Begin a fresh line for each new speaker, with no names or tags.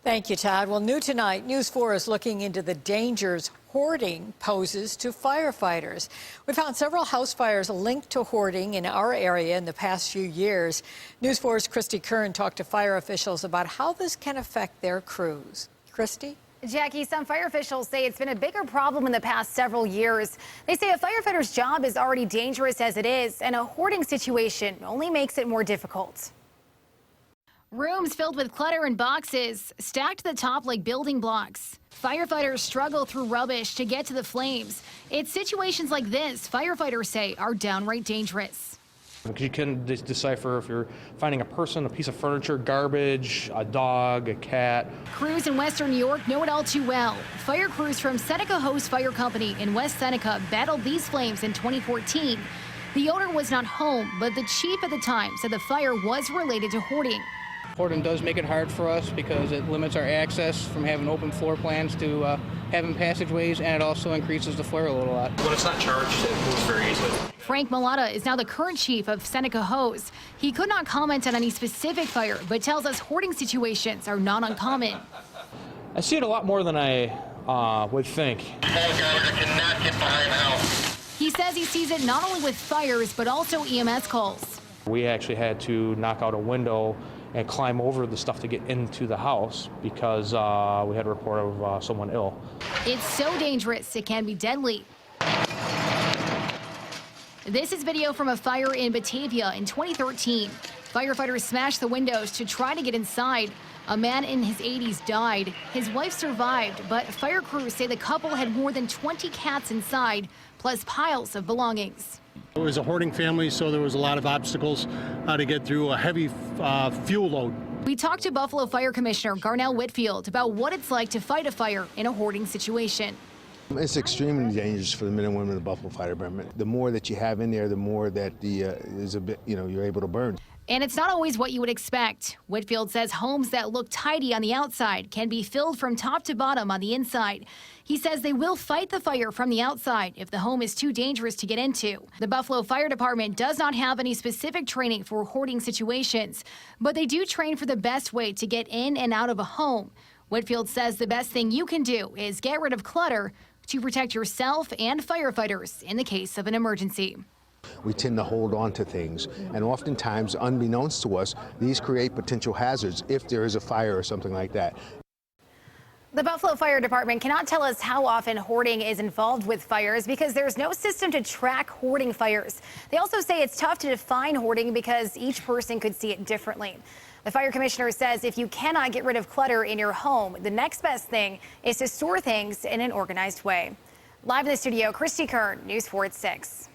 Thank you, Todd. Well, new tonight, News 4 is looking into the dangers hoarding poses to firefighters. We found several house fires linked to hoarding in our area in the past few years. News 4's Christy Kern talked to fire officials about how this can affect their crews. Christy?
Jackie, some fire officials say it's been a bigger problem in the past several years. They say a firefighter's job is already dangerous as it is, and a hoarding situation only makes it more difficult. Rooms filled with clutter and boxes, stacked to the top like building blocks. Firefighters struggle through rubbish to get to the flames. It's situations like this firefighters say are downright dangerous.
You can decipher if you're finding a person, a piece of furniture, garbage, a dog, a cat.
Crews in Western New York know it all too well. Fire crews from Seneca Hose Fire Company in West Seneca battled these flames in 2014. The owner was not home, but the chief at the time said the fire was related to hoarding.
Hoarding does make it hard for us because it limits our access from having open floor plans to having passageways, and it also increases the flare load a lot.
When it's not charged, it moves very easily.
Frank Malata is now the current chief of Seneca Hose. He could not comment on any specific fire, but tells us hoarding situations are not uncommon.
I see it a lot more than I would think.
Cannot get behind the house.
He says he sees it not only with fires, but also EMS calls.
We actually had to knock out a window and climb over the stuff to get into the house because we had a report of someone ill.
It's so dangerous, it can be deadly. This is video from a fire in Batavia in 2013. Firefighters smashed the windows to try to get inside. A man in his 80s died. His wife survived, but fire crews say the couple had more than 20 cats inside, plus piles of belongings.
It was a hoarding family, so there was a lot of obstacles to get through a heavy fuel load.
We talked to Buffalo Fire Commissioner Garnell Whitfield about what it's like to fight a fire in a hoarding situation.
It's extremely dangerous for the men and women of the Buffalo Fire Department. The more that you have in there, the more that is a bit, you're able to burn.
And it's not always what you would expect. Whitfield says homes that look tidy on the outside can be filled from top to bottom on the inside. He says they will fight the fire from the outside if the home is too dangerous to get into. The Buffalo Fire Department does not have any specific training for hoarding situations, but they do train for the best way to get in and out of a home. Whitfield says the best thing you can do is get rid of clutter to protect yourself and firefighters in the case of an emergency.
We tend to hold on to things, and oftentimes, unbeknownst to us, these create potential hazards if there is a fire or something like that.
The Buffalo Fire Department cannot tell us how often hoarding is involved with fires because there's no system to track hoarding fires. They also say it's tough to define hoarding because each person could see it differently. The fire commissioner says if you cannot get rid of clutter in your home, the next best thing is to store things in an organized way. Live in the studio, Christy Kern, News 4 at 6.